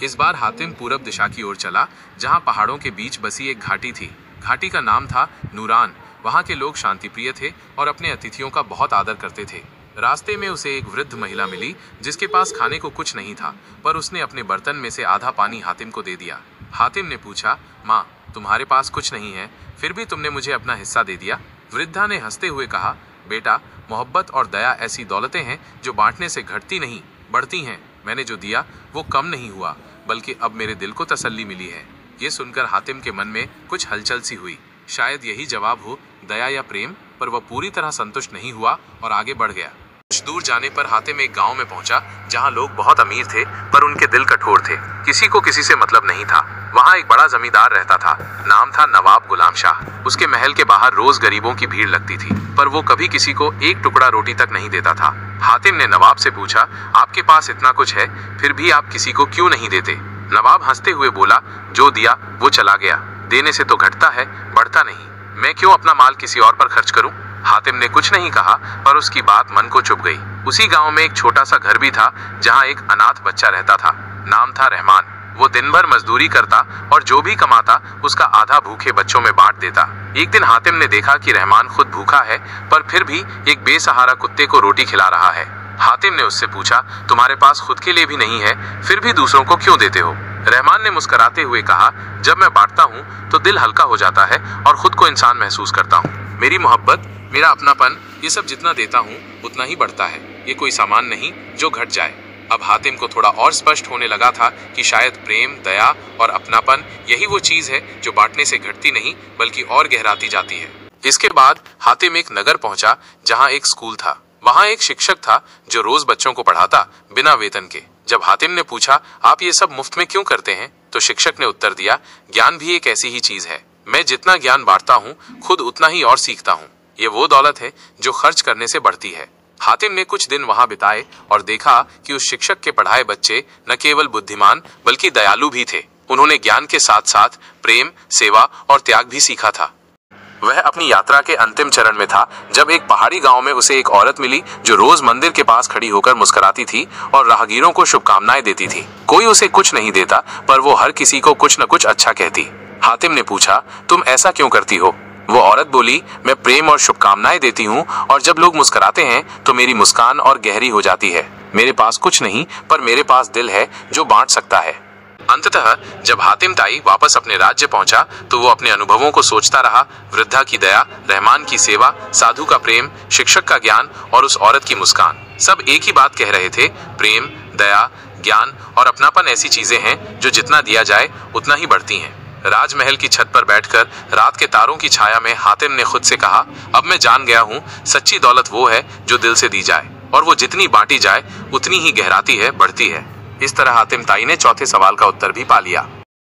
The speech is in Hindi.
इस बार हातिम पूरब दिशा की ओर चला, जहां पहाड़ों के बीच बसी एक घाटी थी। घाटी का नाम था नूरान। वहां के लोग शांतिप्रिय थे और अपने अतिथियों का बहुत आदर करते थे। रास्ते में उसे एक वृद्ध महिला मिली, जिसके पास खाने को कुछ नहीं था, पर उसने अपने बर्तन में से आधा पानी हातिम को दे दिया। हातिम ने पूछा, माँ, तुम्हारे पास कुछ नहीं है, फिर भी तुमने मुझे अपना हिस्सा दे दिया? वृद्धा ने हंसते हुए कहा, बेटा, मोहब्बत और दया ऐसी दौलतें हैं जो बांटने से घटती नहीं, बढ़ती हैं। मैंने जो दिया वो कम नहीं हुआ, बल्कि अब मेरे दिल को तसल्ली मिली है। ये सुनकर हातिम के मन में कुछ हलचल सी हुई। शायद यही जवाब हो, दया या प्रेम, पर वह पूरी तरह संतुष्ट नहीं हुआ और आगे बढ़ गया। कुछ दूर जाने पर हातिम एक गांव में पहुंचा, जहां लोग बहुत अमीर थे, पर उनके दिल कठोर थे। किसी को किसी से मतलब नहीं था। वहां एक बड़ा जमींदार रहता था। नाम था नवाब गुलाम शाह। उसके महल के बाहर रोज गरीबों की भीड़ लगती थी, पर वो कभी किसी को एक टुकड़ा रोटी तक नहीं देता था। हातिम ने नवाब से पूछा, आपके पास इतना कुछ है, फिर भी आप किसी को क्यों नहीं देते? नवाब हंसते हुए बोला, जो दिया वो चला गया। देने से तो घटता है, बढ़ता नहीं। मैं क्यों अपना माल किसी और पर खर्च करूं? हातिम ने कुछ नहीं कहा, पर उसकी बात मन को चुभ गई। उसी गांव में एक छोटा सा घर भी था, जहां एक अनाथ बच्चा रहता था। नाम था रहमान। वो दिन भर मजदूरी करता और जो भी कमाता उसका आधा भूखे बच्चों में बांट देता। एक दिन हातिम ने देखा कि रहमान खुद भूखा है, पर फिर भी एक बेसहारा कुत्ते को रोटी खिला रहा है। हातिम ने उससे पूछा, तुम्हारे पास खुद के लिए भी नहीं है, फिर भी दूसरों को क्यों देते हो? रहमान ने मुस्कुराते हुए कहा, जब मैं बांटता हूँ तो दिल हल्का हो जाता है और खुद को इंसान महसूस करता हूँ। मेरी मोहब्बत, मेरा अपनापन, ये सब जितना देता हूँ उतना ही बढ़ता है। ये कोई सामान नहीं जो घट जाए। अब हातिम को थोड़ा और स्पष्ट होने लगा था कि शायद प्रेम, दया और अपनापन यही वो चीज है जो बांटने से घटती नहीं, बल्कि और गहराती जाती है। इसके बाद हातिम एक नगर पहुंचा, जहां एक स्कूल था। वहां एक शिक्षक था जो रोज बच्चों को पढ़ाता, बिना वेतन के। जब हातिम ने पूछा, आप ये सब मुफ्त में क्यों करते हैं, तो शिक्षक ने उत्तर दिया, ज्ञान भी एक ऐसी ही चीज है। मैं जितना ज्ञान बांटता हूँ, खुद उतना ही और सीखता हूँ। ये वो दौलत है जो खर्च करने से बढ़ती है। हातिम ने कुछ दिन वहां बिताए और देखा कि उस शिक्षक के पढ़ाए बच्चे न केवल बुद्धिमान बल्कि दयालु भी थे। उन्होंने ज्ञान के साथ साथ प्रेम, सेवा और त्याग भी सीखा था। वह अपनी यात्रा के अंतिम चरण में था, जब एक पहाड़ी गांव में उसे एक औरत मिली जो रोज मंदिर के पास खड़ी होकर मुस्कुराती थी और राहगीरों को शुभकामनाएं देती थी। कोई उसे कुछ नहीं देता, पर वो हर किसी को कुछ न कुछ अच्छा कहती। हातिम ने पूछा, तुम ऐसा क्यों करती हो? वो औरत बोली, मैं प्रेम और शुभकामनाएं देती हूँ, और जब लोग मुस्कुराते हैं तो मेरी मुस्कान और गहरी हो जाती है। मेरे पास कुछ नहीं, पर मेरे पास दिल है जो बांट सकता है। अंततः जब हातिम ताई वापस अपने राज्य पहुंचा तो वो अपने अनुभवों को सोचता रहा। वृद्धा की दया, रहमान की सेवा, साधु का प्रेम, शिक्षक का ज्ञान और उस औरत की मुस्कान, सब एक ही बात कह रहे थे, प्रेम, दया, ज्ञान और अपनापन ऐसी चीजें हैं जो जितना दिया जाए उतना ही बढ़ती हैं। राजमहल की छत पर बैठकर रात के तारों की छाया में हातिम ने खुद से कहा, अब मैं जान गया हूँ, सच्ची दौलत वो है जो दिल से दी जाए, और वो जितनी बांटी जाए उतनी ही गहराती है, बढ़ती है। इस तरह हातिम ताई ने चौथे सवाल का उत्तर भी पा लिया।